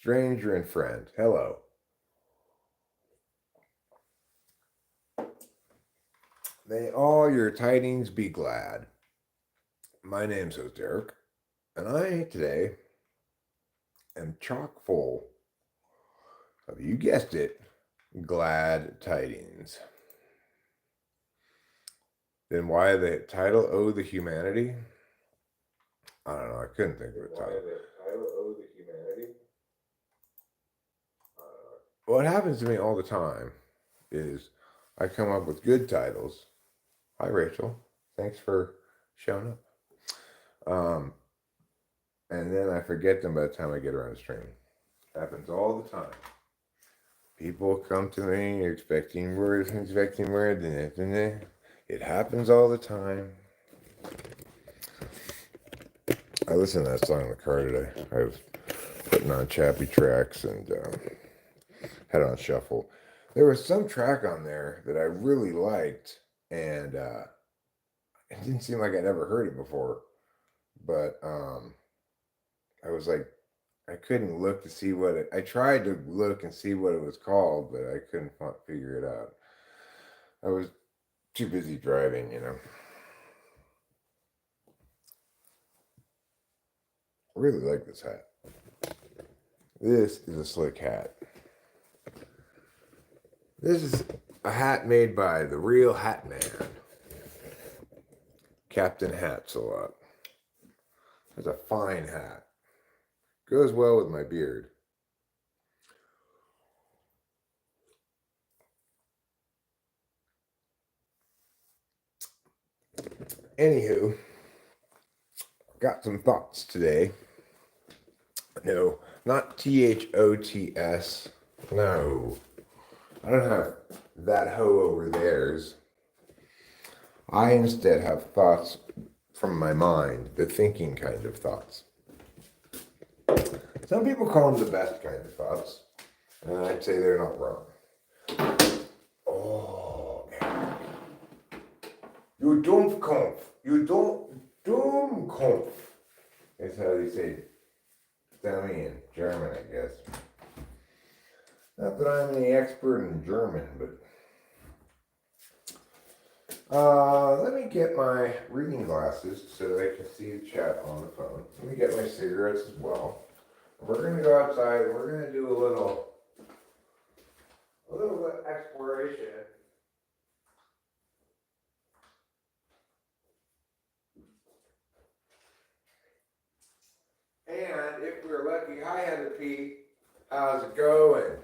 stranger and friend. Hello. May all your tidings be glad. My name's Derek, and I today am chock full of, you guessed it, glad tidings. Then why the title, Oh the Humanity? I don't know, I couldn't think of a title. Why the title, Oh the Humanity? What happens to me all the time is I come up with good titles. Hi, Rachel. Thanks for showing up. And then I forget them by the time I get around to stream. Happens all the time. People come to me expecting words, and it happens all the time. I listened to that song in the car today. I was putting on Chappie tracks and had it on shuffle. There was some track on there that I really liked, and it didn't seem like I'd ever heard it before. But I was like, I couldn't look to see what it. I tried to look and see what it was called, but I couldn't figure it out. I was too busy driving, I really like this hat. This is a slick hat. This is a hat made by the real Hat Man, Captain Hatsalot. It's a fine hat. Goes well with my beard. Anywho, got some thoughts today. No, not THOTS. No, I don't have that hoe over theirs. I instead have thoughts from my mind, the thinking kind of thoughts. Some people call them the best kind of thoughts, and I'd say they're not wrong. Oh, you don't conf. You don't conf. That's how they say tell me in German, I guess. Not that I'm any expert in German, but let me get my reading glasses so that I can see the chat on the phone. Let me get my cigarettes as well. We're gonna go outside and we're gonna do a little exploration. And if we're lucky, hi Heather P. How's it going?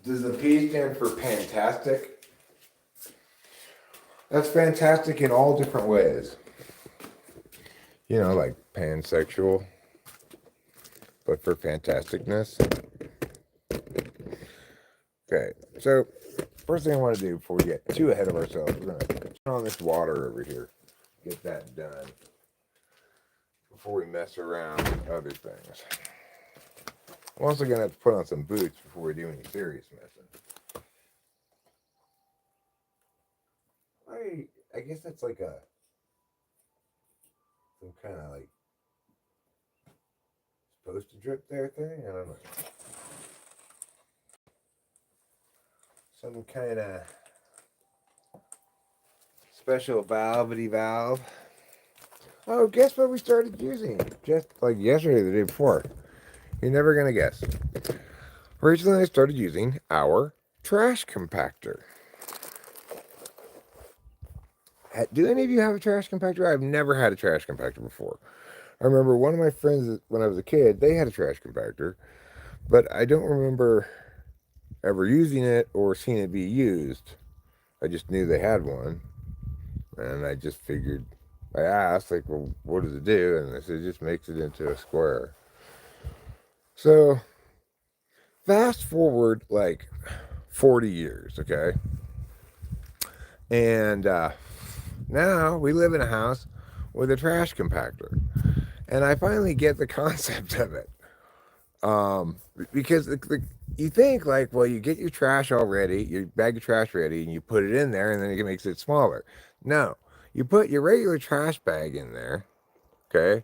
Does the P stand for fantastic? That's fantastic in all different ways. Like pansexual, but for fantasticness. Okay, so first thing I want to do before we get too ahead of ourselves, we're going to turn on this water over here. Get that done before we mess around with other things. I'm also going to have to put on some boots before we do any serious messing. I guess that's like some kind of like supposed to drip there thing. I don't know. Some kind of special valve. Oh, guess what we started using? Just like yesterday, the day before. You're never going to guess. Rachel and I started using our trash compactor. Do any of you have a trash compactor? I've never had a trash compactor before. I remember one of my friends, when I was a kid, they had a trash compactor, but I don't remember ever using it or seeing it be used. I just knew they had one, and I just figured, I asked, like, well, what does it do? And they said, it just makes it into a square. So, fast forward like 40 years, okay? And now we live in a house with a trash compactor. And I finally get the concept of it. Because you think like, well, you get your trash all ready, your bag of trash ready, and you put it in there, and then it makes it smaller. No, you put your regular trash bag in there, okay?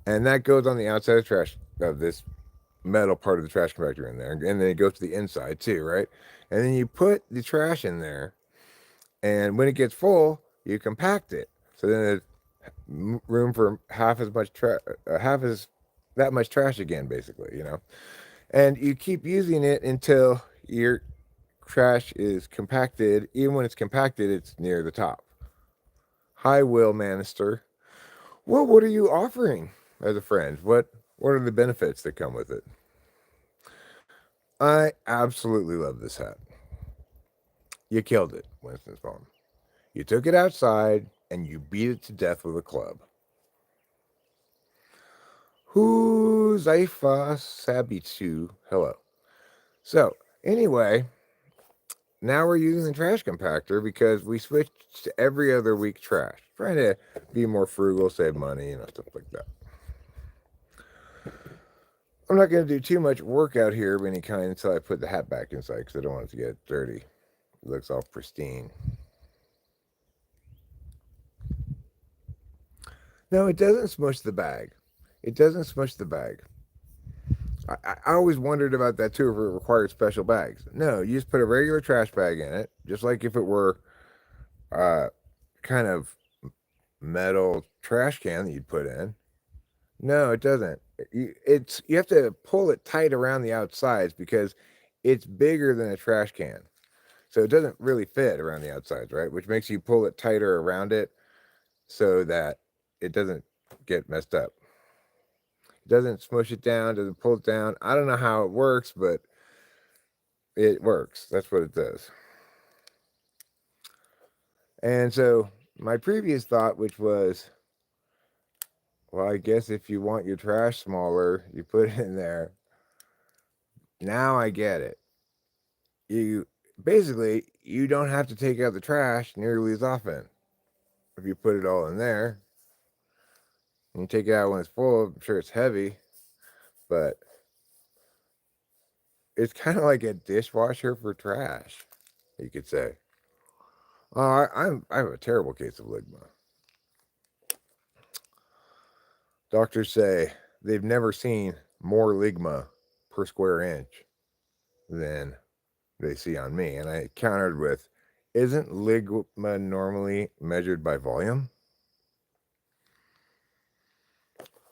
and that goes on the outside of trash of this metal part of the trash compactor in there, and then it goes to the inside too, right? And then you put the trash in there, and when it gets full, you compact it. So then there's room for half as that much trash again, basically, And you keep using it until your trash is compacted. Even when it's compacted, it's near the top. Hi, Will Manister. Well, what are you offering as a friend? What are the benefits that come with it? I absolutely love this hat. You killed it, Winston's phone. You took it outside and you beat it to death with a club. Huzaifa Sabitu. Hello. So, anyway, now we're using the trash compactor because we switched to every other week trash. Trying to be more frugal, save money, stuff like that. I'm not going to do too much work out here of any kind until I put the hat back inside because I don't want it to get dirty. It looks all pristine. No, it doesn't smush the bag. It doesn't smush the bag. I always wondered about that too, if it required special bags. No, you just put a regular trash bag in it, just like if it were uh, kind of metal trash can that you'd put in. No, it doesn't. You have to pull it tight around the outsides because it's bigger than a trash can. So it doesn't really fit around the outsides, right? Which makes you pull it tighter around it so that it doesn't get messed up. It doesn't smush it down, doesn't pull it down. I don't know how it works, but it works. That's what it does. And so my previous thought, which was, well, I guess if you want your trash smaller, you put it in there. Now I get it. You basically you don't have to take out the trash nearly as often if you put it all in there. And you take it out when it's full. I'm sure it's heavy, but it's kind of like a dishwasher for trash, you could say. Oh, I have a terrible case of ligma. Doctors say they've never seen more ligma per square inch than they see on me. And I countered with, isn't ligma normally measured by volume?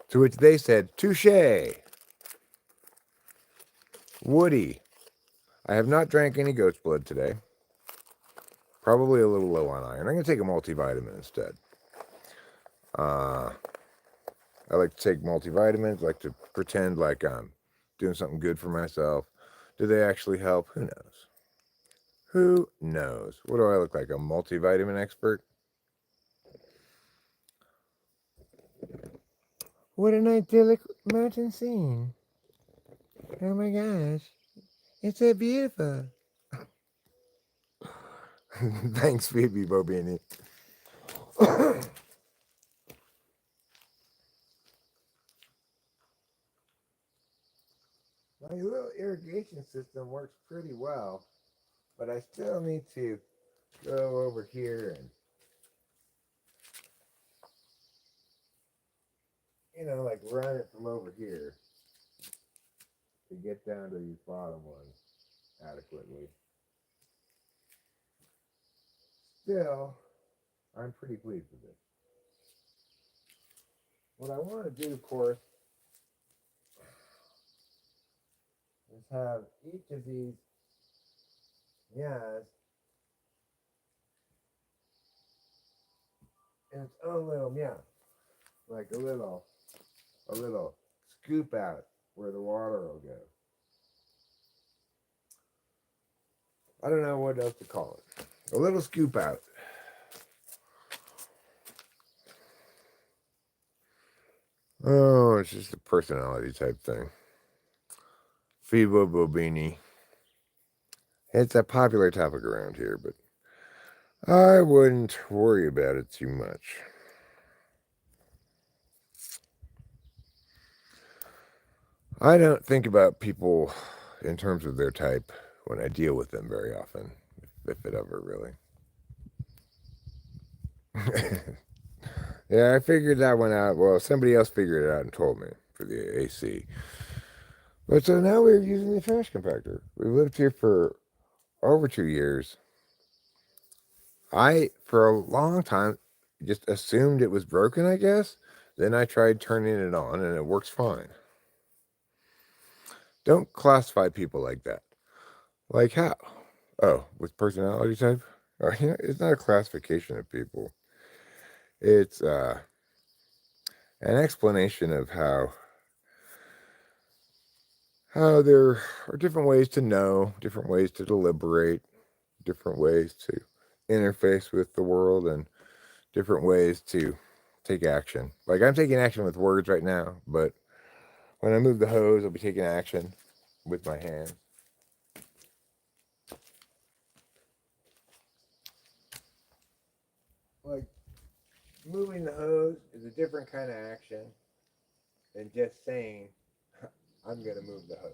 To which they said, touche. Woody. I have not drank any goat's blood today. Probably a little low on iron. I'm going to take a multivitamin instead. I like to take multivitamins, like to pretend like I'm doing something good for myself. Do they actually help? Who knows? Who knows? What do I look like? A multivitamin expert? What an idyllic mountain scene. Oh my gosh. It's so beautiful. Thanks, Phoebe Bobini. My little irrigation system works pretty well, but I still need to go over here and, like run it from over here to get down to these bottom ones adequately. Still, I'm pretty pleased with this. What I want to do, of course, is have each of these yas in its own little meow, like a little scoop out where the water will go. I don't know what else to call it. A little scoop out. Oh, it's just a personality type thing. Fibo Bobini. It's a popular topic around here, but I wouldn't worry about it too much. I don't think about people in terms of their type when I deal with them very often, if it ever really. Yeah, I figured that one out. Well, somebody else figured it out and told me for the AC. But so now we're using the trash compactor. We've lived here for over 2 years. I, for a long time, just assumed it was broken, I guess. Then I tried turning it on and it works fine. Don't classify people like that. Like how? Oh, with personality type? Oh, it's not a classification of people. It's an explanation of how there are different ways to know, different ways to deliberate, different ways to interface with the world, and different ways to take action. Like I'm taking action with words right now, but when I move the hose, I'll be taking action with my hands. Like moving the hose is a different kind of action than just saying, I'm going to move the hose.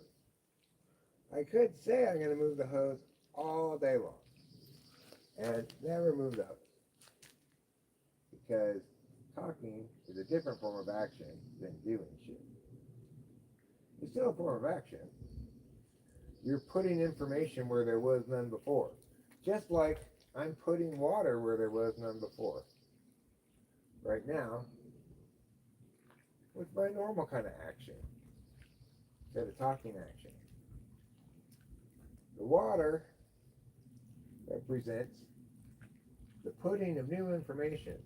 I could say I'm going to move the hose all day long and never move the hose because talking is a different form of action than doing shit. It's still a form of action. You're putting information where there was none before. Just like I'm putting water where there was none before. Right now, with my normal kind of action, instead of talking action. The water represents the putting of new information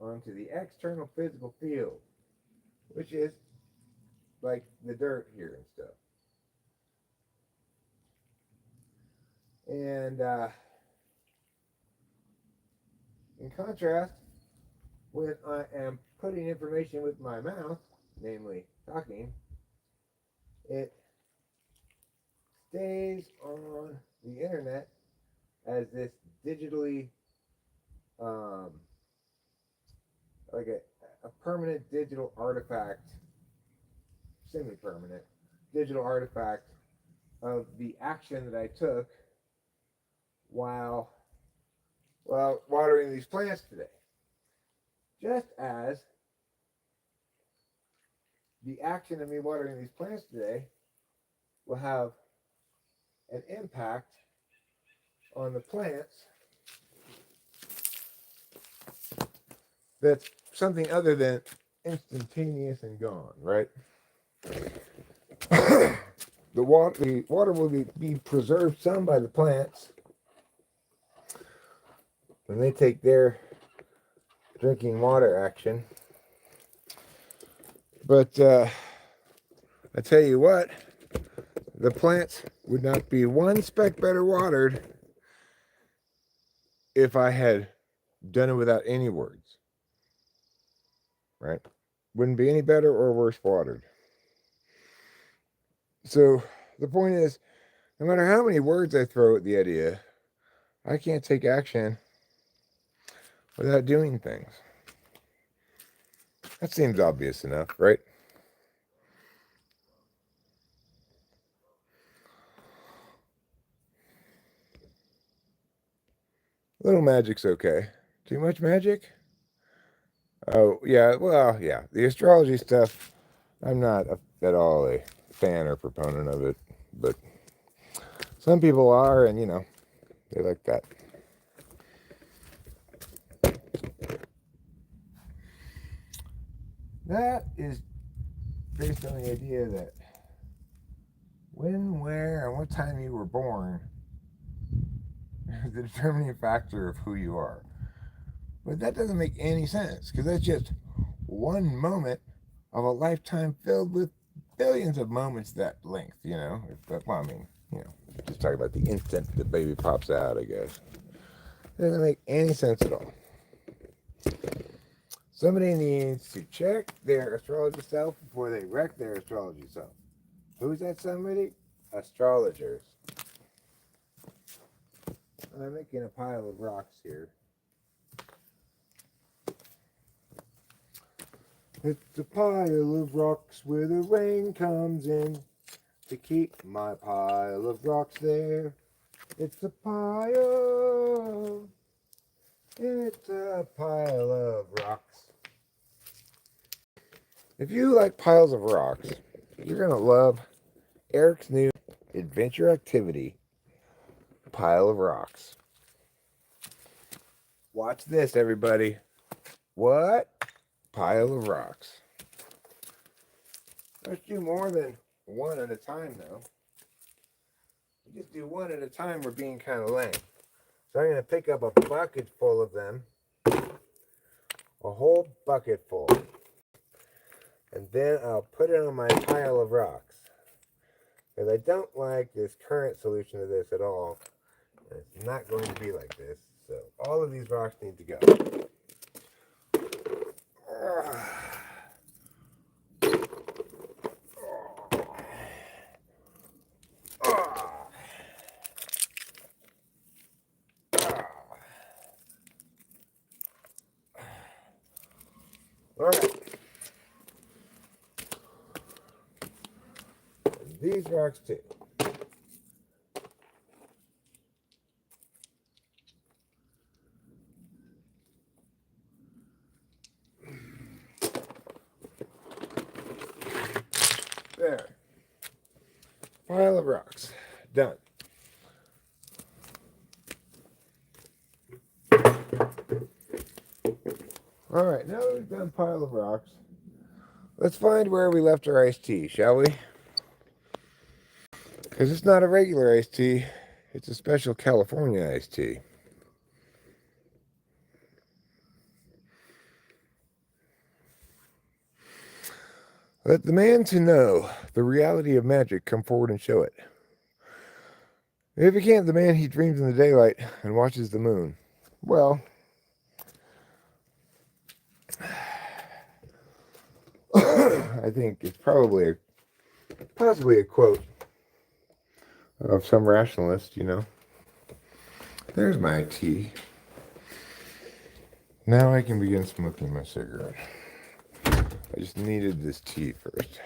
onto the external physical field, which is like the dirt here and stuff. And in contrast, when I am putting information with my mouth, namely talking, it stays on the internet as this digitally, um, like a permanent digital artifact, semi-permanent digital artifact of the action that I took while watering these plants today. Just as the action of me watering these plants today will have an impact on the plants that's something other than instantaneous and gone, right? The water will be preserved some by the plants when they take their drinking water action. But I tell you what, the plants would not be one speck better watered if I had done it without any words. Right? Wouldn't be any better or worse watered. So the point is, no matter how many words I throw at the idea, I can't take action without doing things. That seems obvious enough, right? A little magic's okay. Too much magic? Oh, yeah, well, yeah. The astrology stuff, I'm not at all a fan or proponent of it, but some people are, and they like that. That is based on the idea that when, where, and what time you were born is the determining factor of who you are. But that doesn't make any sense because that's just one moment of a lifetime filled with billions of moments that length, Well, I mean, just talking about the instant the baby pops out, I guess. It doesn't make any sense at all. Somebody needs to check their astrology self before they wreck their astrology self. Who's that somebody? Astrologers. I'm making a pile of rocks here. It's a pile of rocks where the rain comes in to keep my pile of rocks there. It's a pile. It's a pile of rocks. If you like piles of rocks, you're going to love Eric's new adventure activity, Pile of Rocks. Watch this, everybody. What? Pile of rocks. Let's do more than one at a time, though. You just do one at a time, we're being kind of lame. So I'm going to pick up a bucket full of them. A whole bucket full. And then I'll put it on my pile of rocks. Because I don't like this current solution to this at all. And it's not going to be like this. So all of these rocks need to go. All right. These rocks too. There. Pile of rocks. Done. All right, now that we've done pile of rocks, let's find where we left our iced tea, shall we? Because it's not a regular iced tea, it's a special California iced tea. Let the man to know the reality of magic come forward and show it. If he can't, the man he dreams in the daylight and watches the moon. Well, I think it's possibly a quote of some rationalist, you know. There's my tea. Now I can begin smoking my cigarette. I just needed this tea first.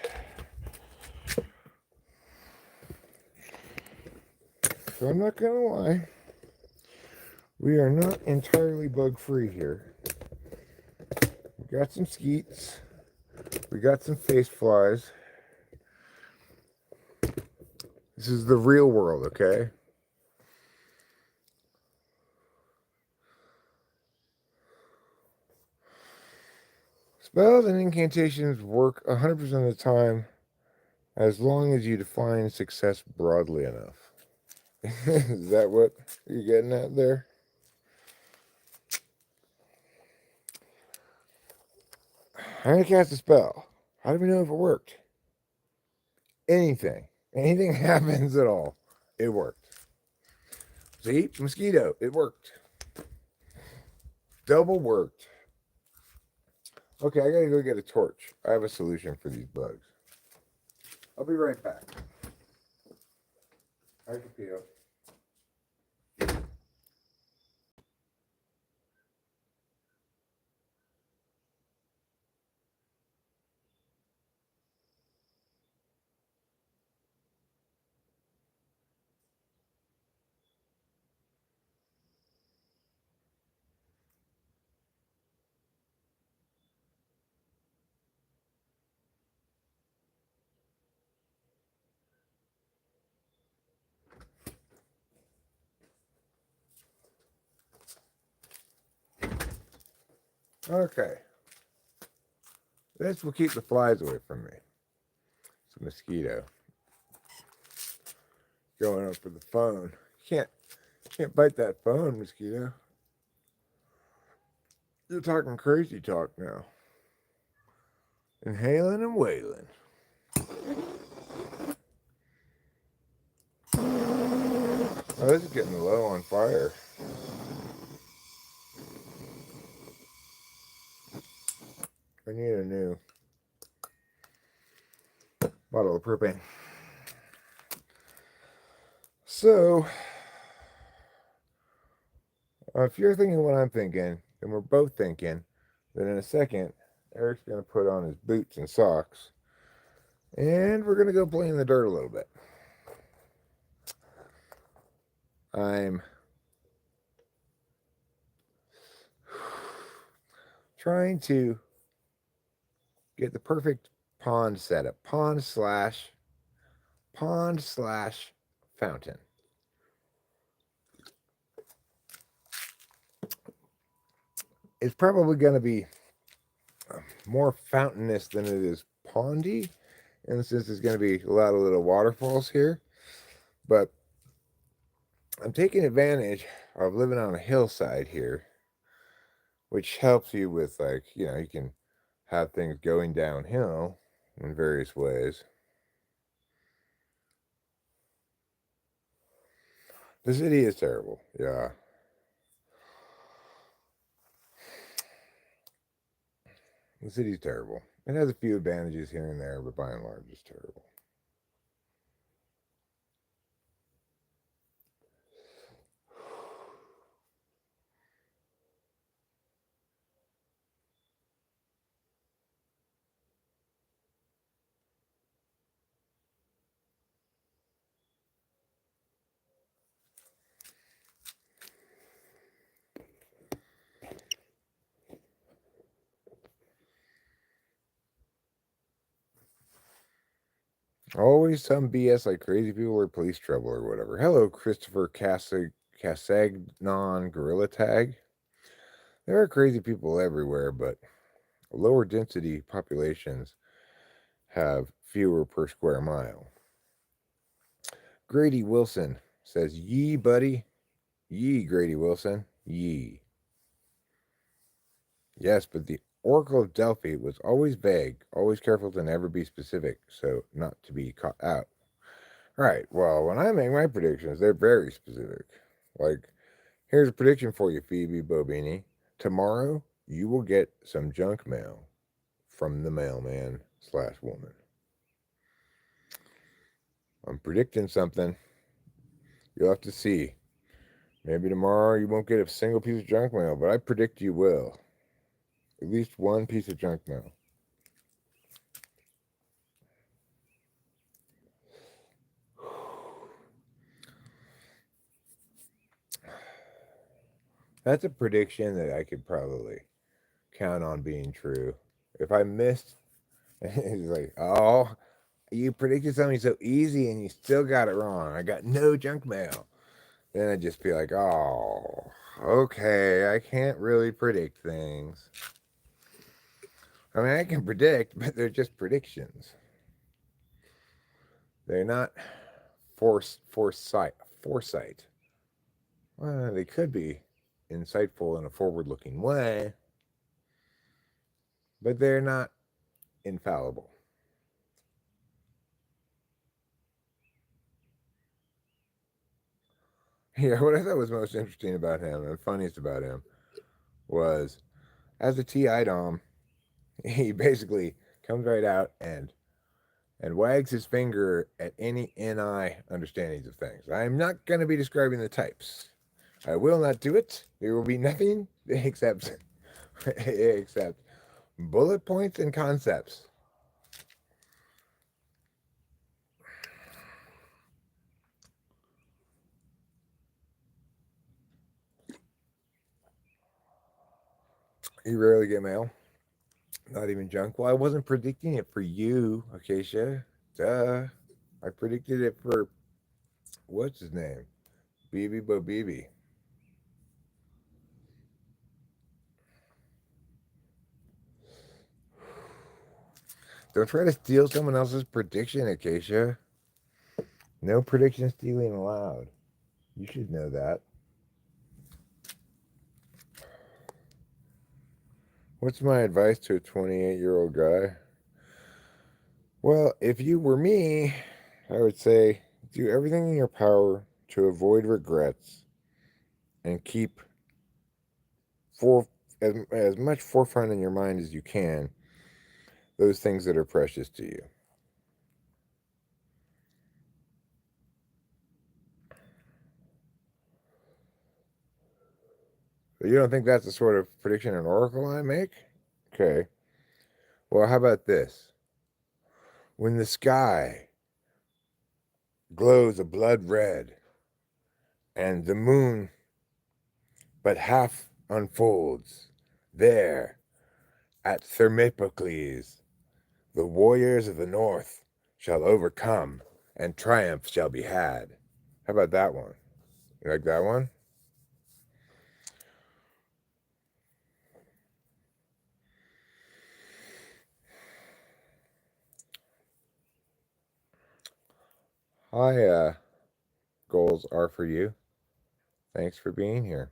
So I'm not gonna lie, we are not entirely bug-free here. We got some skeets. We got some face flies. This is the real world, okay? Spells and incantations work 100% of the time as long as you define success broadly enough. Is that what you're getting at there? I'm going to cast a spell. How do we know if it worked? Anything. Anything happens at all. It worked. See? Mosquito. It worked. Double worked. Okay, I gotta go get a torch. I have a solution for these bugs. I'll be right back. Hi, Capito. Okay. This will keep the flies away from me. It's a mosquito. Going up for the phone. Can't bite that phone, mosquito. You're talking crazy talk now. Inhaling and wailing. Oh, this is getting low on fire. I need a new bottle of propane. So, if you're thinking what I'm thinking, and we're both thinking, then in a second, Eric's going to put on his boots and socks, and we're going to go play in the dirt a little bit. I'm trying to get the perfect pond setup. Pond slash fountain. It's probably going to be more fountainous than it is pondy, and since there's going to be a lot of little waterfalls here. But I'm taking advantage of living on a hillside here, which helps you with, like, you can have things going downhill in various ways. The city is terrible. Yeah. The city's terrible. It has a few advantages here and there, but by and large, it's terrible. Always some BS like crazy people or police trouble or whatever. Hello, Christopher Casagnon Gorilla Tag. There are crazy people everywhere, but lower density populations have fewer per square mile. Grady Wilson says, "Yee, buddy. Yee, Grady Wilson. Yee." Yes, but the Oracle of Delphi was always vague, always careful to never be specific, so not to be caught out. Right, well, when I make my predictions, they're very specific. Like, here's a prediction for you, Phoebe Bobini. Tomorrow, you will get some junk mail from the mailman/woman. I'm predicting something. You'll have to see. Maybe tomorrow you won't get a single piece of junk mail, but I predict you will. At least one piece of junk mail. That's a prediction that I could probably count on being true. If I missed, it's like, oh, you predicted something so easy and you still got it wrong. I got no junk mail. Then I'd just be like, oh, okay, I can't really predict things. I mean, I can predict, but they're just predictions. They're not foresight. Well, they could be insightful in a forward-looking way, but they're not infallible. Yeah, what I thought was most interesting about him and funniest about him was, as a TI Dom, he basically comes right out and wags his finger at any NI understandings of things. I'm not going to be describing the types. I will not do it. There will be nothing except bullet points and concepts. You rarely get mail. Not even junk. Well, I wasn't predicting it for you, Acacia. Duh. I predicted it for what's his name? BB Bo BB. Don't try to steal someone else's prediction, Acacia. No prediction stealing allowed. You should know that. What's my advice to a 28-year-old guy? Well, if you were me, I would say do everything in your power to avoid regrets and keep as much forefront in your mind as you can those things that are precious to you. But you don't think that's the sort of prediction an oracle I make? Okay. Well, how about this? When the sky glows a blood red and the moon but half unfolds, there At Thermopylae, the warriors of the north shall overcome, and triumph shall be had. How about that one? You like that one? Hi, goals are for you. Thanks for being here.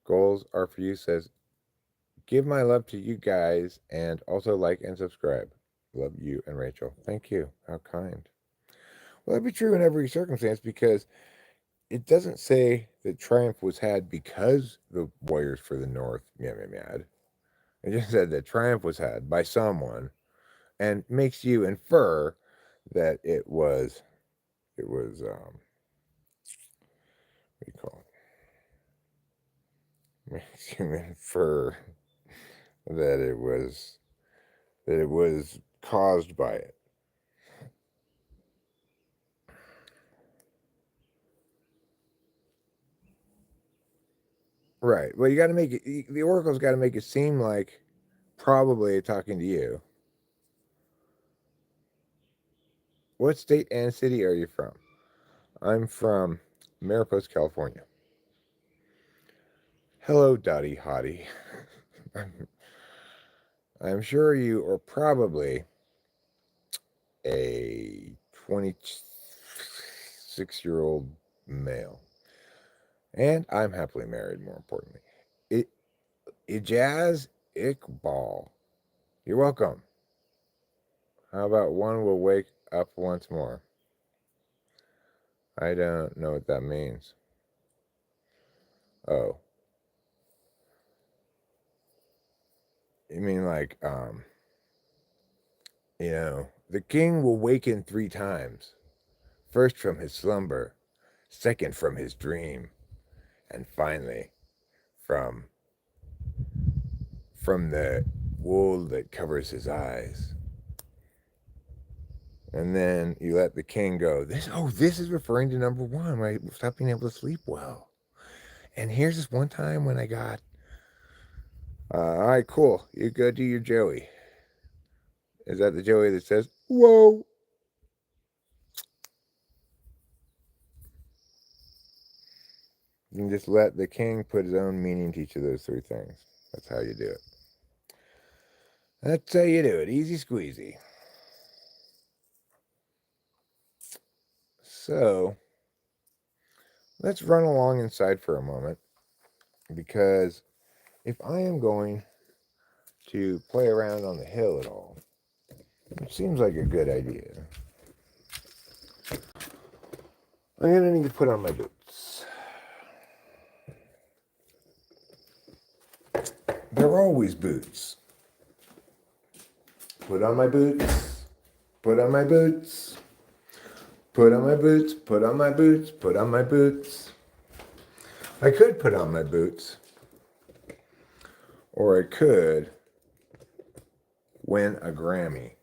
Goals are for you says, give my love to you guys and also like and subscribe. Love you and Rachel. Thank you. How kind. Well, that'd be true in every circumstance because it doesn't say that triumph was had because the warriors for the north mad. It just said that triumph was had by someone and makes you infer that it was what do you call it? Makes you infer that it was caused by it. Right. Well, you got to make it. The oracle's got to make it seem like probably talking to you. What state and city are you from? I'm from Mariposa, California. Hello, Dottie Hottie. I'm sure you are probably a 26-year-old male. And I'm happily married, more importantly. Ijaz Iqbal. You're welcome. How about one will wake up once more? I don't know what that means. Oh. You mean like, the king will waken 3 times. First from his slumber, second from his dream, and finally from the wool that covers his eyes. And then you let the king go. This is referring to number 1, when I stopped being able to sleep well. And here's this one time when I got, all right, cool. You go do your Joey. Is that the Joey that says, whoa? You can just let the king put his own meaning to each of those 3 things. That's how you do it. That's how you do it. Easy squeezy. So, let's run along inside for a moment, because if I am going to play around on the hill at all, it seems like a good idea, I'm going to need to put on my boots. They're always boots. Put on my boots. Put on my boots. Put on my boots. Put on my boots. Put on my boots. I could put on my boots, or I could win a Grammy.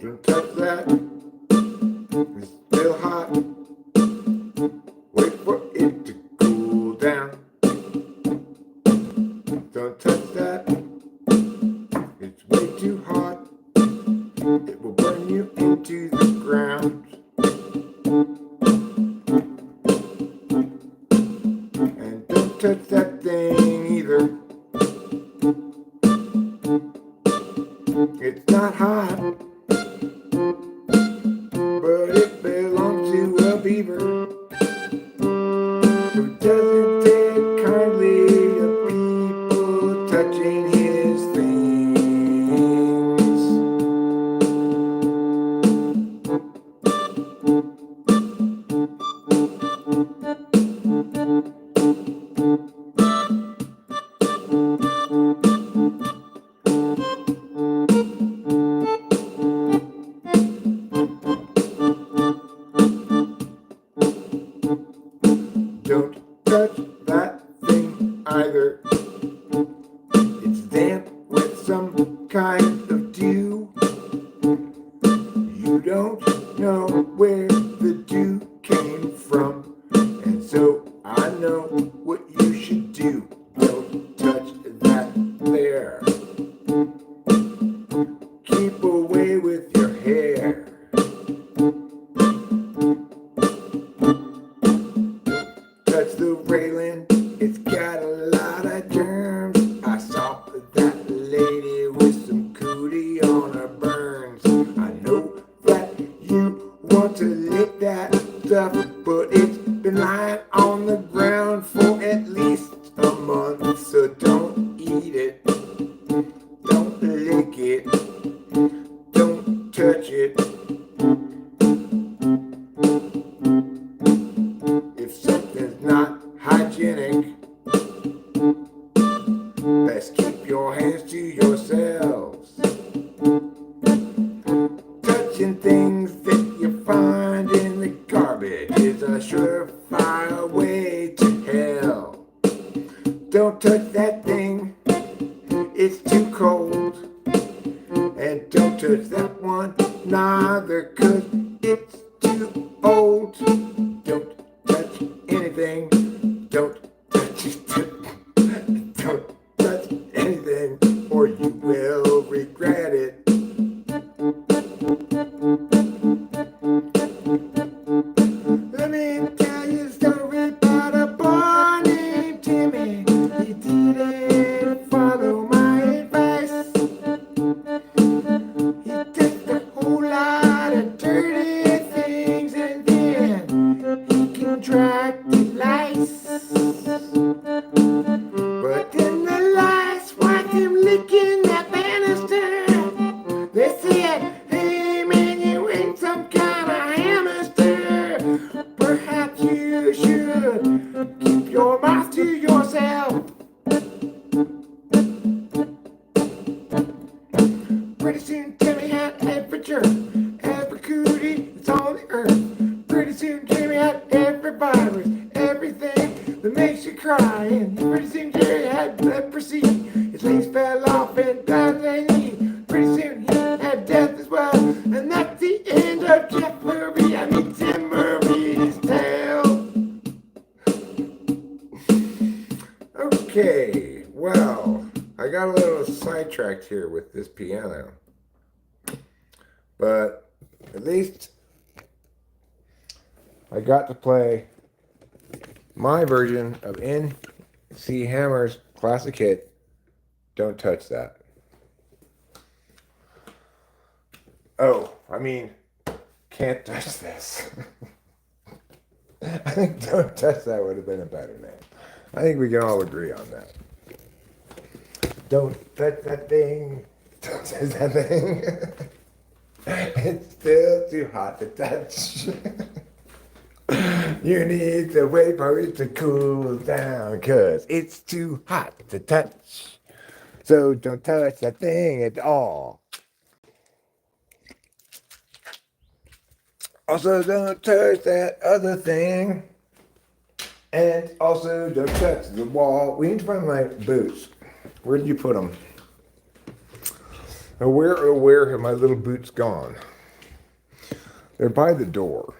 Don't touch that. It's still hot. Wait for it to cool down. Don't touch that. It's way too hot. It will burn you into the ground. And don't touch that thing either. It's not hot, but it belongs to a beaver who doesn't take kindly to people touching his things. Don't touch that thing either. It's damp with some kind of dew. You don't know where the dew came from, and so I know what you should do. Don't touch that there. Keep away with your hair. Touch the railing, it's got a lot of germs. I saw that lady with some cootie on her burns. I know that you want to lick that stuff, but it's been lying on the ground for at least a month. So don't eat it, don't lick it, don't touch it. If something's not hygienic, best keep your hands to yourselves. Touching things that you find in the garbage is a surefire way to hell. Don't touch that thing, it's too cold. And don't touch that one neither, 'cause it's too old. Don't touch anything, don't touch it. Don't touch anything, or you will regret it. Let me tell you a story about a boy named Timmy. He didn't follow my advice. He did a whole lot of dirty things, and then he contracted lice. But then the lice watched him licking that banister. They said, "Hey man, you ain't some kind of hamster. Perhaps you should keep your mouth to yourself." Pretty soon Timmy had every germ, every cootie that's on the earth. Pretty soon Timmy had every virus, everything that makes you cry. And pretty soon Jerry had leprosy. His legs fell off and died they need. Pretty soon he had death as well. And that's the end of Jeff Murray. I mean Tim Murray's tale. Okay, well, I got a little sidetracked here with this piano. But at least I got to play my version of N.C. Hammer's classic hit, Don't Touch That. Oh, I mean, Can't Touch This. I think Don't Touch That would have been a better name. I think we can all agree on that. Don't touch that thing. Don't touch that thing. It's still too hot to touch. You need to wait for it to cool down, 'cause it's too hot to touch. So don't touch that thing at all. Also, don't touch that other thing. And also, don't touch the wall. We need to find my boots. Where did you put them? Now, where have my little boots gone? They're by the door.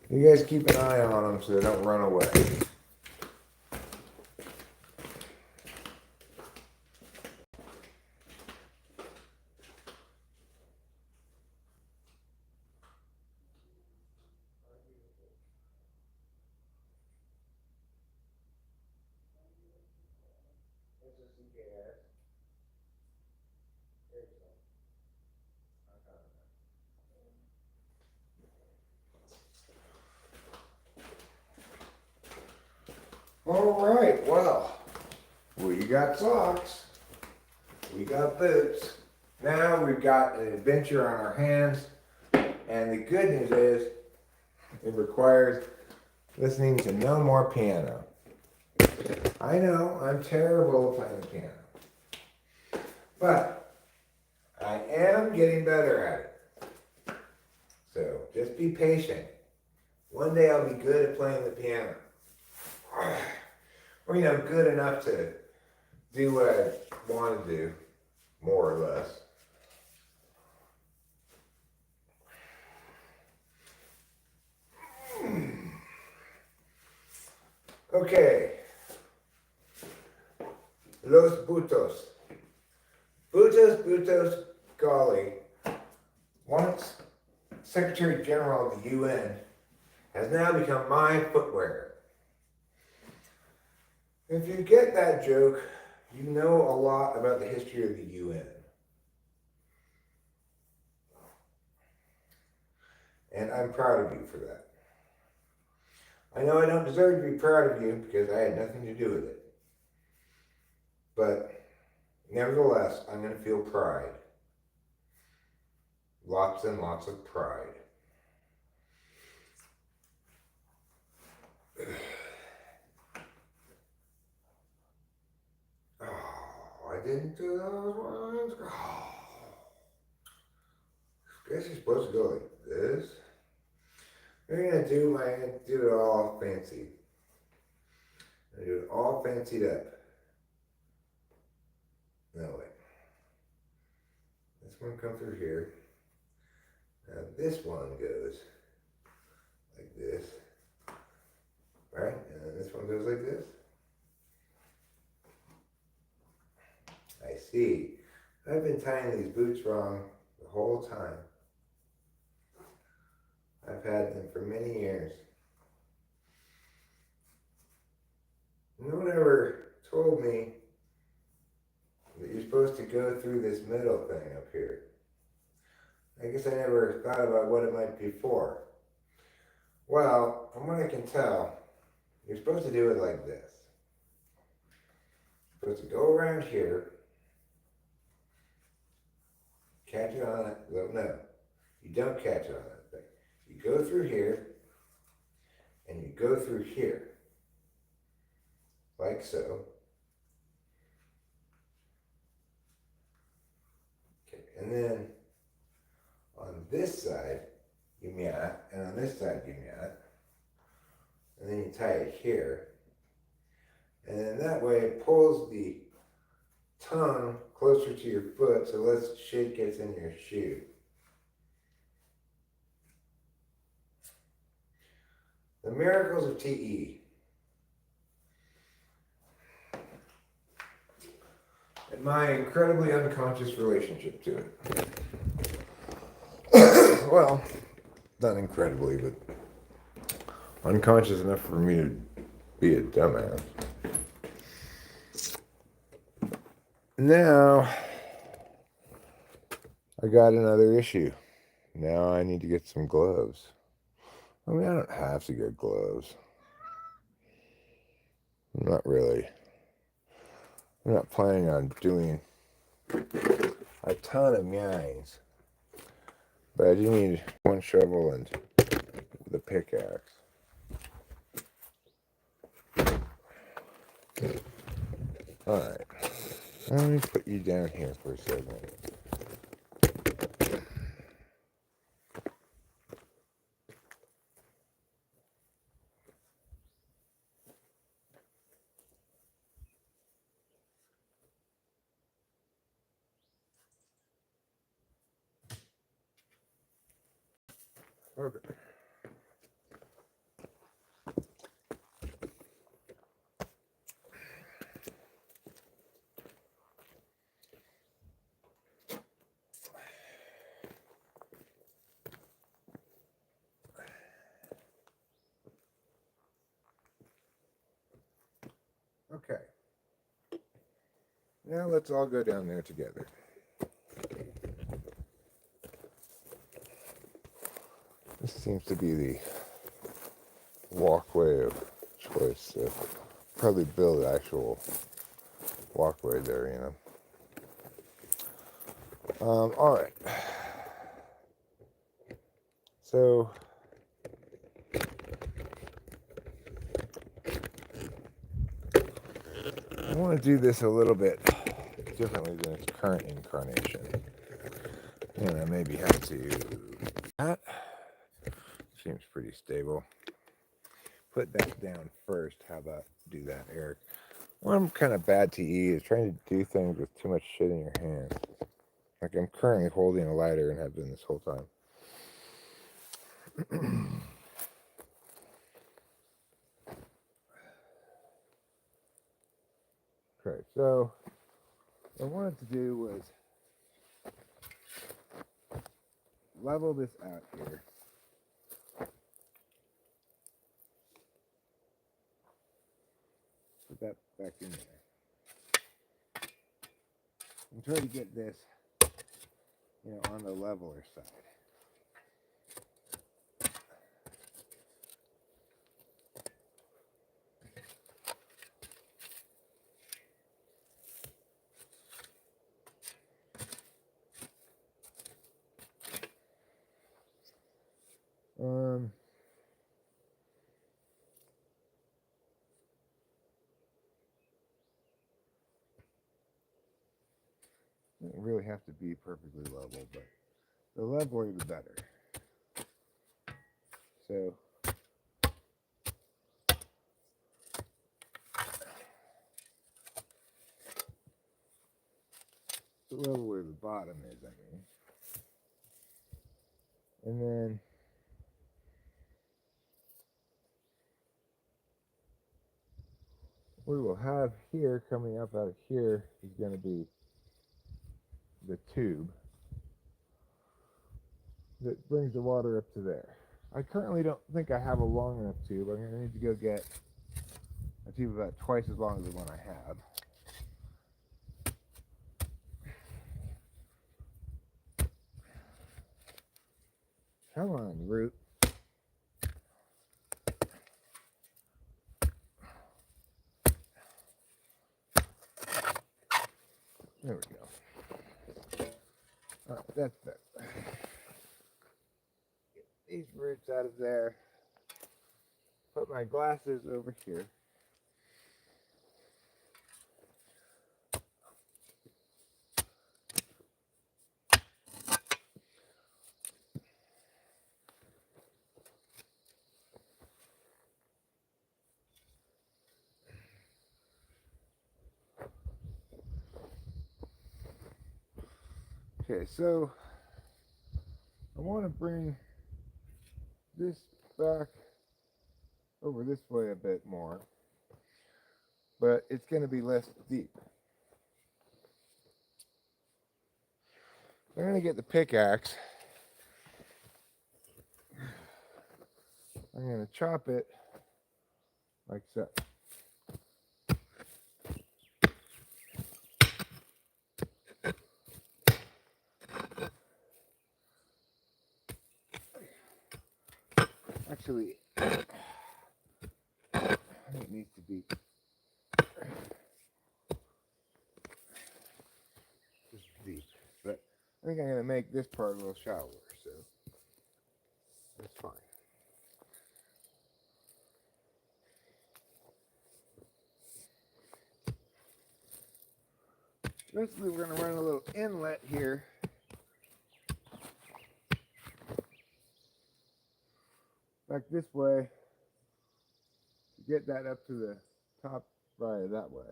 You guys keep an eye on them so they don't run away. All right, well, we got socks, we got boots. Now we've got an adventure on our hands, and the good news is it requires listening to no more piano. I know I'm terrible at playing the piano, but I am getting better at it. So just be patient. One day I'll be good at playing the piano. Or, good enough to do what I want to do, more or less. Okay. Los Butos. Butos, golly. Once Secretary General of the UN, has now become my footwear. If you get that joke, you know a lot about the history of the UN. And I'm proud of you for that. I know I don't deserve to be proud of you because I had nothing to do with it. But nevertheless, I'm going to feel pride. Lots and lots of pride. Oh, I didn't do those ones. Oh. I guess you're supposed to go like this. I'm gonna do it all fancy. I'm gonna do it all fancied up. No way. This one comes through here. Now this one goes like this. Right? And then this one goes like this. I see. I've been tying these boots wrong the whole time. I've had them for many years. No one ever told me that you're supposed to go through this middle thing up here. I guess I never thought about what it might be for. Well, from what I can tell, you're supposed to do it like this. You're supposed to go around here, catch it on it. Well, no, you don't catch it on that thing. You go through here, and you go through here, like so. Okay, and then on this side, you mat, and on this side, you mat. And then you tie it here. And then that way it pulls the tongue closer to your foot so less shit gets in your shoe. The miracles of TE. And my incredibly unconscious relationship to it. Well, not incredibly, but unconscious enough for me to be a dumbass. Now, I got another issue. Now I need to get some gloves. I mean, I don't have to get gloves. Not really. I'm not planning on doing a ton of meowings. But I do need one shovel and the pickaxe. Alright. Let me put you down here for a second. Okay. Okay. Now let's all go down there together. This seems to be the walkway of choice. So probably build an actual walkway there, you know. All right. So I want to do this a little bit differently than its current incarnation. And I maybe have to. That seems pretty stable. Put that down first. How about do that, Eric? One kind of bad TE is trying to do things with too much shit in your hands. Like I'm currently holding a lighter and have been this whole time. Okay, so what I wanted to do was level this out here. Put that back in there. And try to get this, you know, on the leveler side. Doesn't really have to be perfectly level, but the leveler the better. So the level where the bottom is, I mean. And then we will have here, coming up out of here, is going to be the tube that brings the water up to there. I currently don't think I have a long enough tube. I'm going to need to go get a tube about twice as long as the one I have. Come on, root. There we go. All right, that's better. Get these roots out of there. Put my glasses over here. Okay, so I want to bring this back over this way a bit more, but it's going to be less deep. I'm going to get the pickaxe. I'm going to chop it like so. Actually, it needs to be just deep, but I think I'm going to make this part a little shallower, so that's fine. Basically, we're going to run a little inlet here. Back this way to get that up to the top right that way.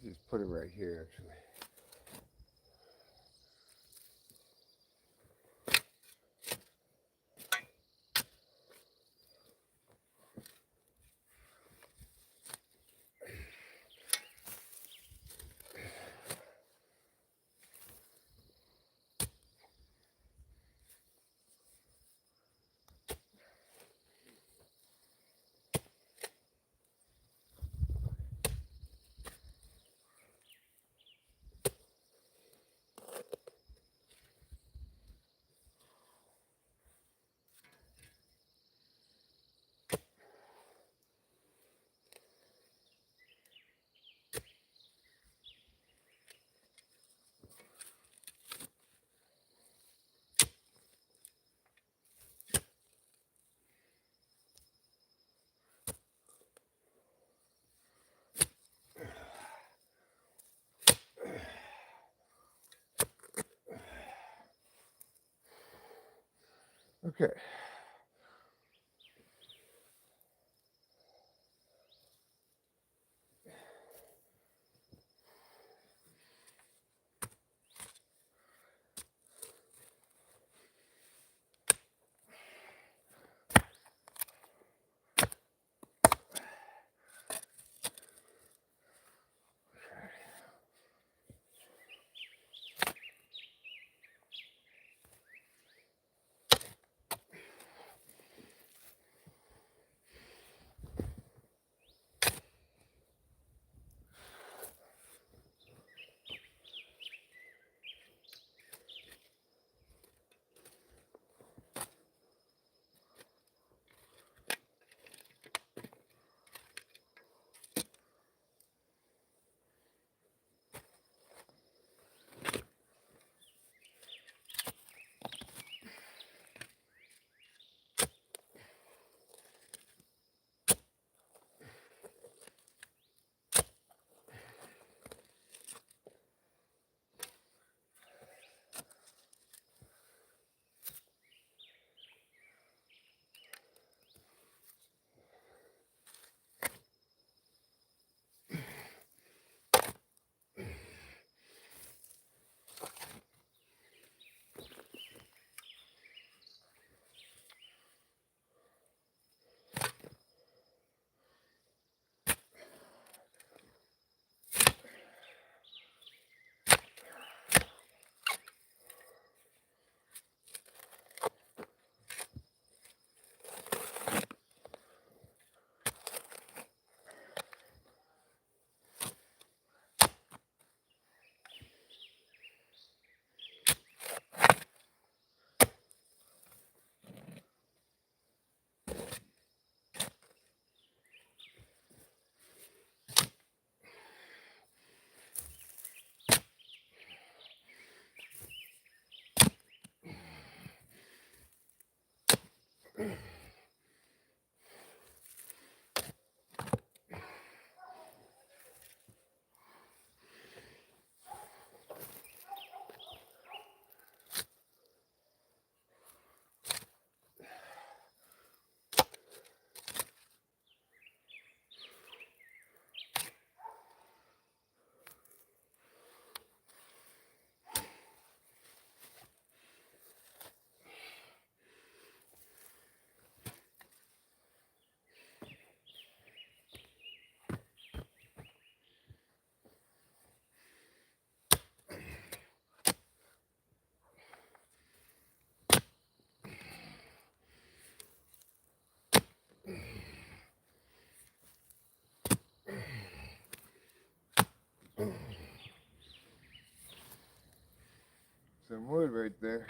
just put it right here, actually. Okay. Some wood right there.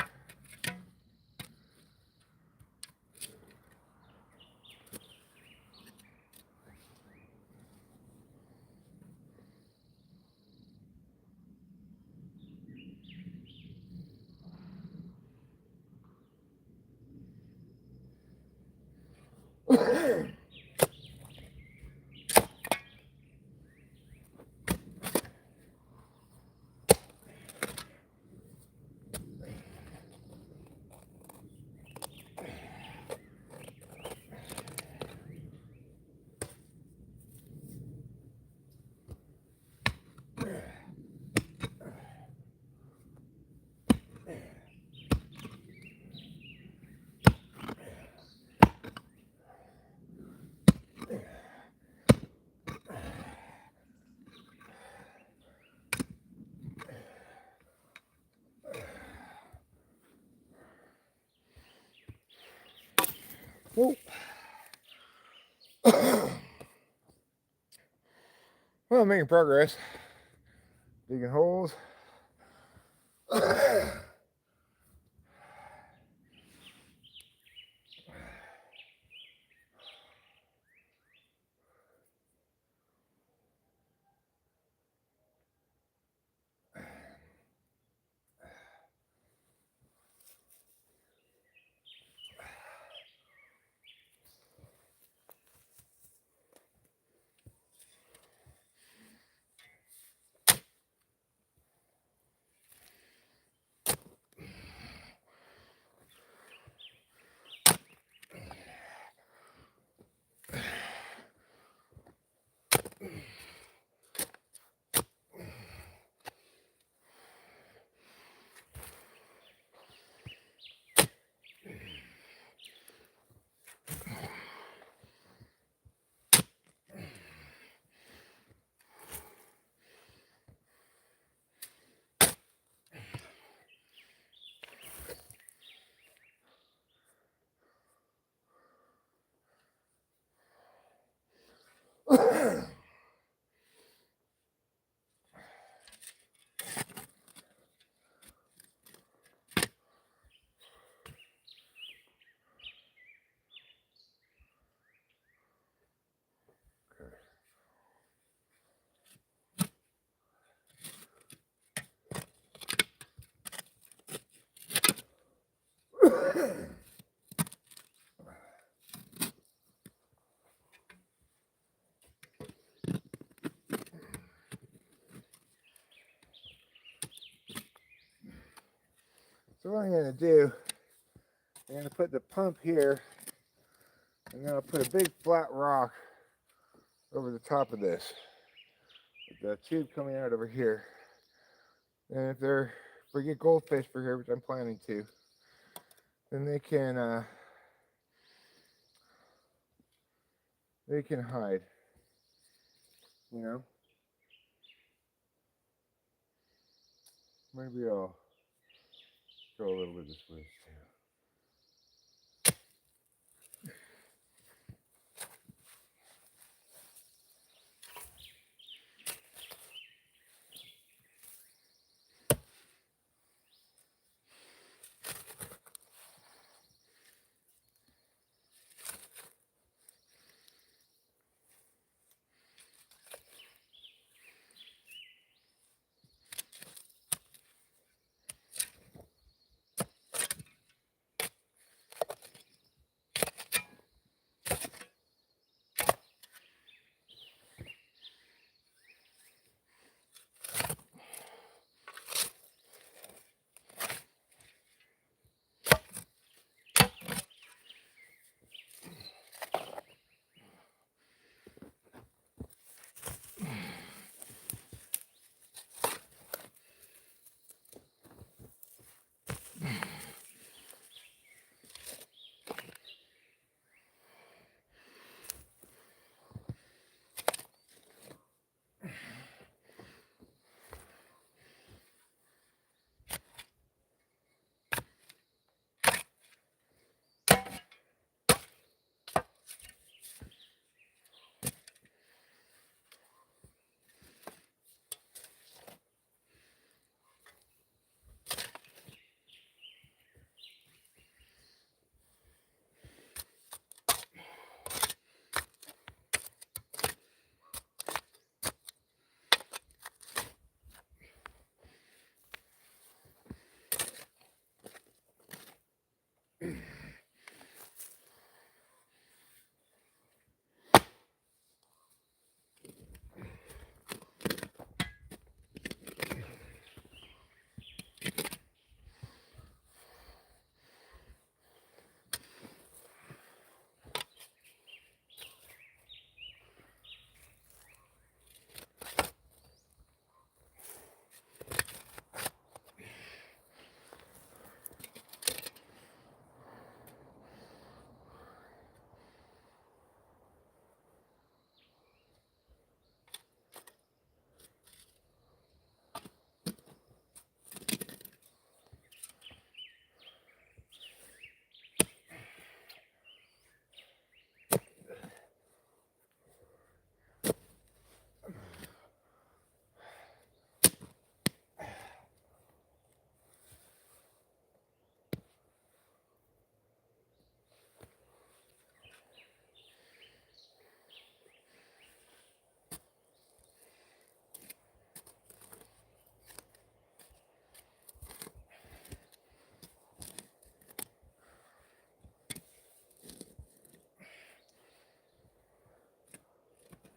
Whoa. Well, I'm making progress. Digging holes. So what I'm going to do, I'm going to put the pump here. I'm going to put a big flat rock over the top of this. With the tube coming out over here. And if we get goldfish for here, which I'm planning to, then they can hide. You know? Maybe I'll go a little bit this way too.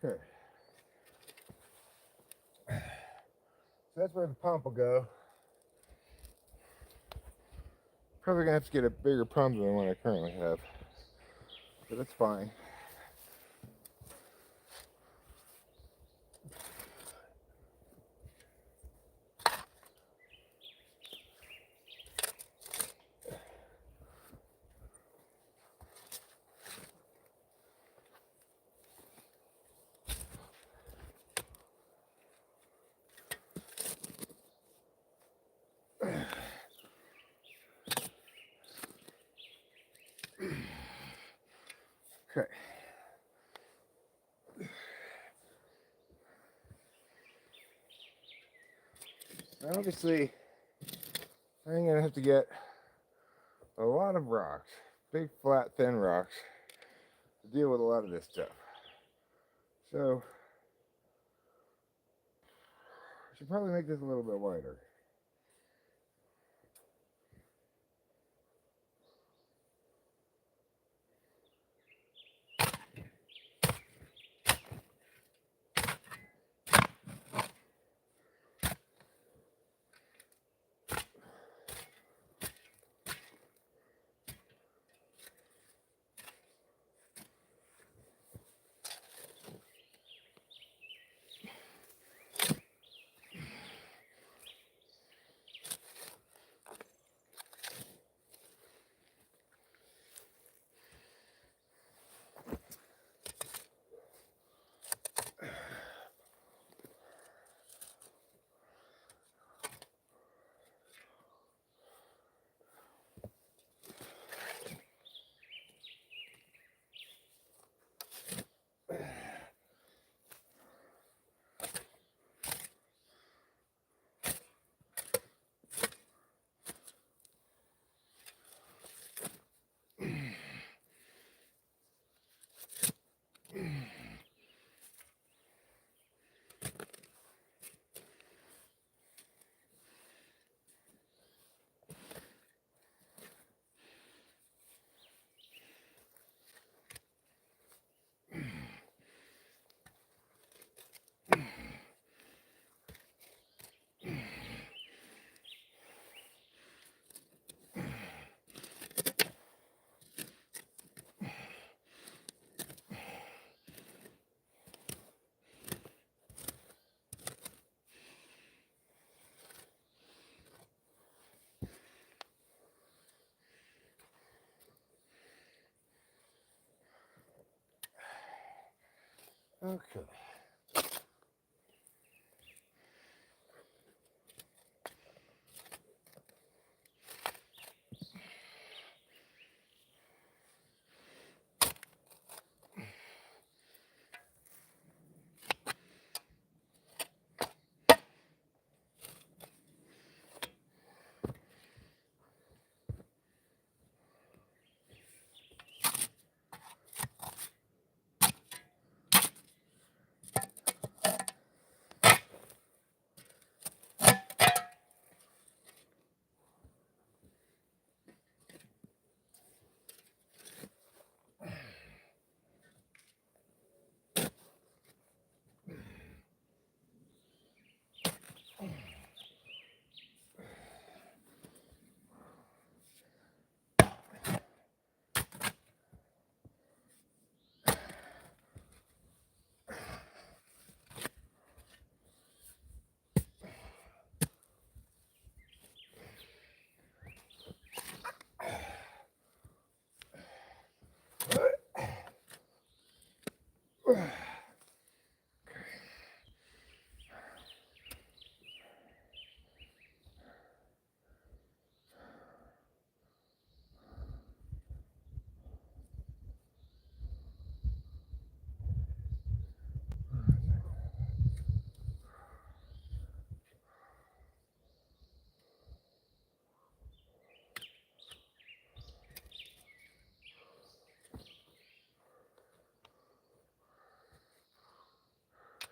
Okay. So that's where the pump will go. Probably gonna have to get a bigger pump than the one I currently have, but that's fine. Okay. Obviously, I'm gonna have to get a lot of rocks, big, flat, thin rocks, to deal with a lot of this stuff. So, I should probably make this a little bit wider. Okay.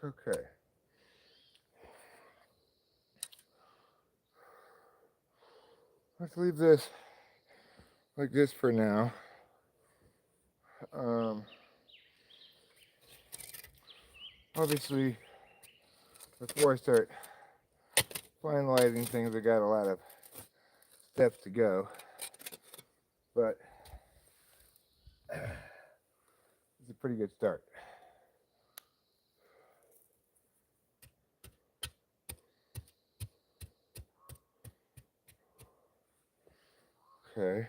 Okay. Let's leave this like this for now. Um, Obviously, before I start finalizing things, I got a lot of steps to go, but it's a pretty good start. Okay.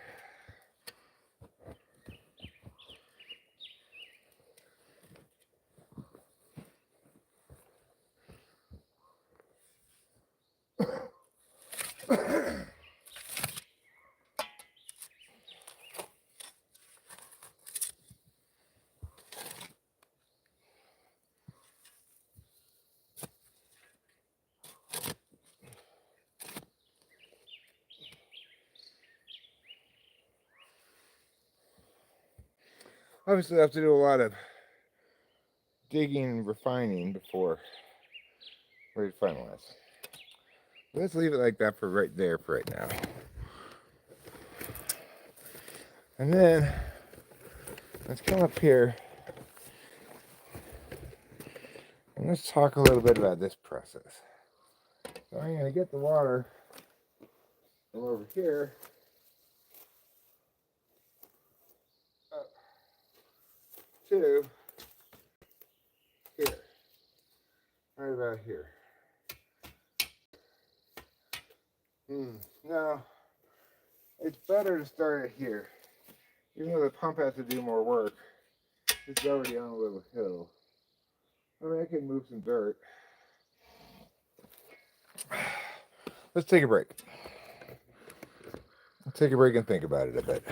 Obviously, I have to do a lot of digging and refining before ready to finalize. Let's leave it like that for right now. And then let's come up here and let's talk a little bit about this process. So I'm going to get the water from over here up to here, right about here. Now, it's better to start it here. Even though the pump has to do more work, it's already on a little hill. I mean, I can move some dirt. Let's take a break. Let's take a break and think about it a bit.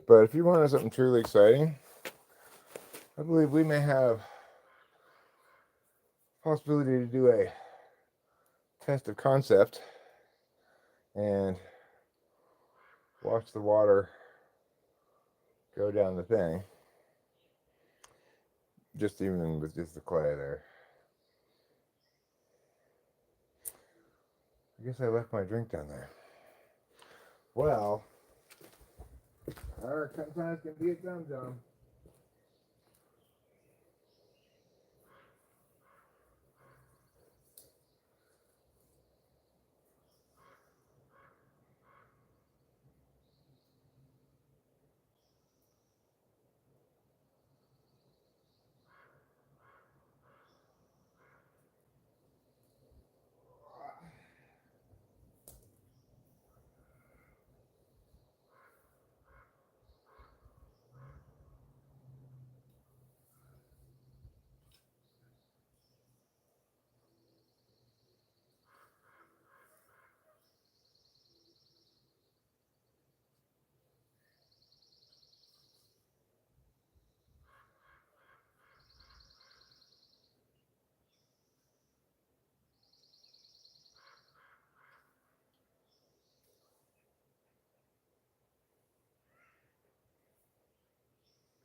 But if you want something truly exciting, I believe we may have possibility to do a test of concept and watch the water go down the thing. Just even with just the clay there. I guess I left my drink down there. Well, our sometimes can be a dum-dum.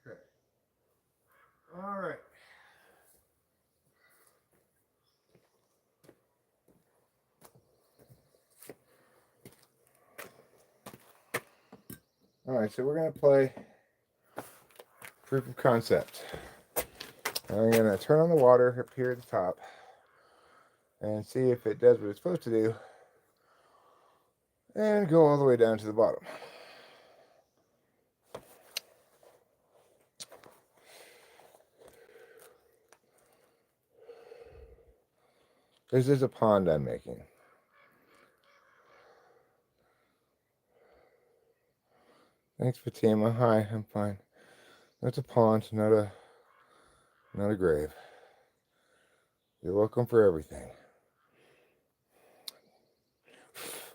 Okay. All right. All right, so we're going to play proof of concept. I'm going to turn on the water up here at the top and see if it does what it's supposed to do and go all the way down to the bottom. This is a pond I'm making. Thanks, Fatima. Hi, I'm fine. That's a pond, not a grave. You're welcome for everything.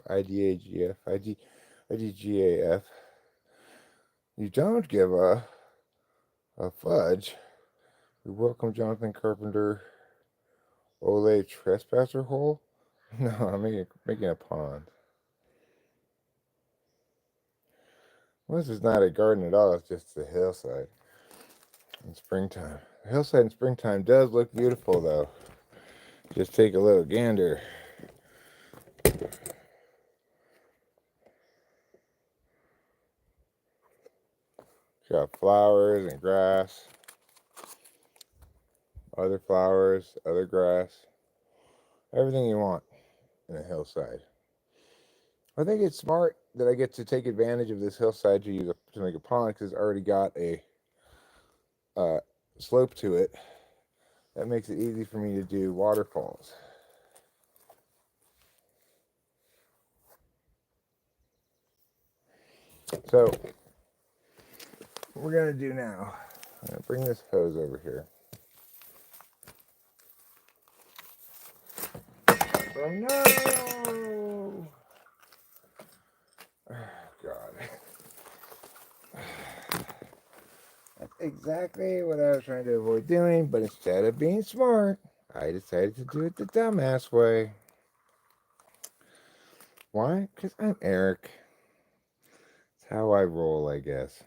IDAGF, IDGAF. You don't give a fudge. We welcome Jonathan Carpenter. Ole Trespasser Hole? No, I'm making a pond. Well, this is not a garden at all, it's just a hillside. in springtime. The hillside in springtime does look beautiful, though. Just take a little gander. Got flowers and grass, other flowers, other grass, everything you want in a hillside. I think it's smart that I get to take advantage of this hillside to make a pond because it's already got a uh, slope to it. That makes it easy for me to do waterfalls. So, what we're going to do now, I'm going to bring this hose over here. Oh no! Oh, God. That's exactly what I was trying to avoid doing, but instead of being smart, I decided to do it the dumbass way. Why? Because I'm Eric. It's how I roll, I guess.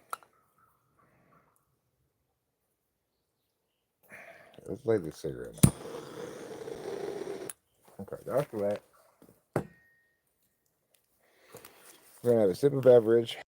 Let's light this cigarette. Okay, after that, we're going to have a sip of beverage.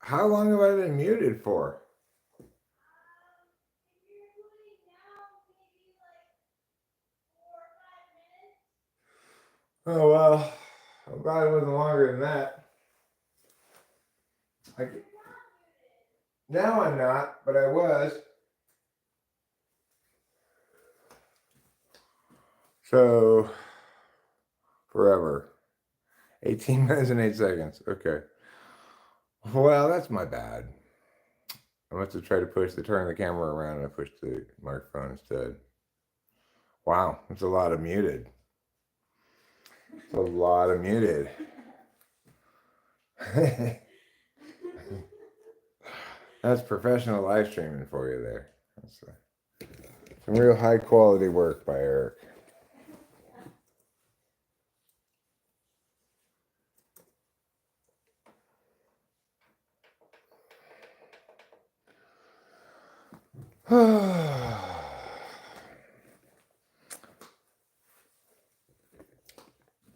How long have I been muted for? Oh, well, I'm glad it wasn't longer than that. Now I'm not, but I was. So, forever. 18 minutes and 8 seconds. Okay. Well, that's my bad. I must have tried to turn the camera around and I pushed the microphone instead. Wow, it's a lot of muted. It's a lot of muted. That's professional live streaming for you there. That's some real high quality work by Eric.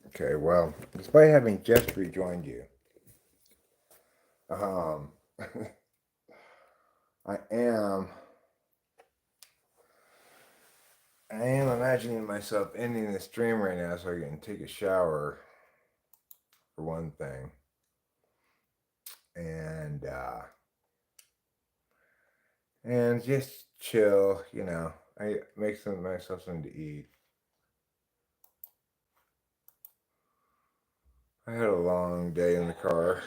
Okay, well, despite having just rejoined you, I am imagining myself ending the stream right now so I can take a shower, for one thing, and just chill. I make myself something to eat. I had a long day in the car.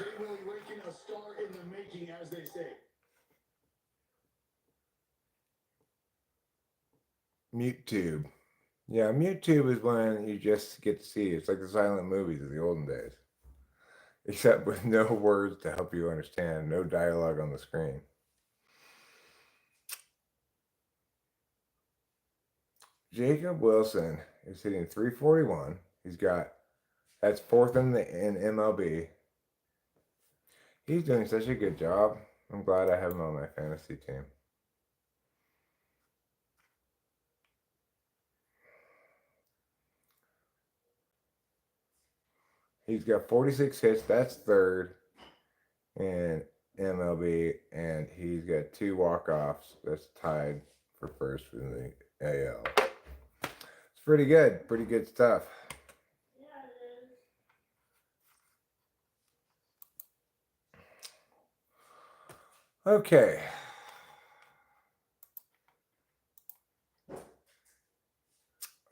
MuteTube. Yeah, MuteTube is when you just get to see. It's like the silent movies of the olden days. Except with no words to help you understand, no dialogue on the screen. Jacob Wilson is hitting 341. That's fourth in MLB. He's doing such a good job. I'm glad I have him on my fantasy team. He's got 46 hits. That's third in MLB, and he's got 2 walk-offs. That's tied for first in the AL. It's pretty good. Pretty good stuff. Okay.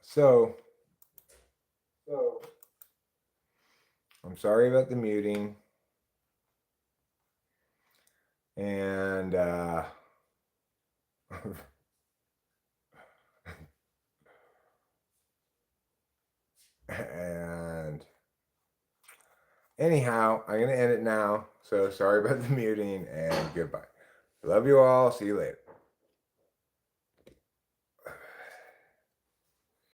So I'm sorry about the muting. And and anyhow, I'm going to end it now. So sorry about the muting and goodbye. Love you all. See you later.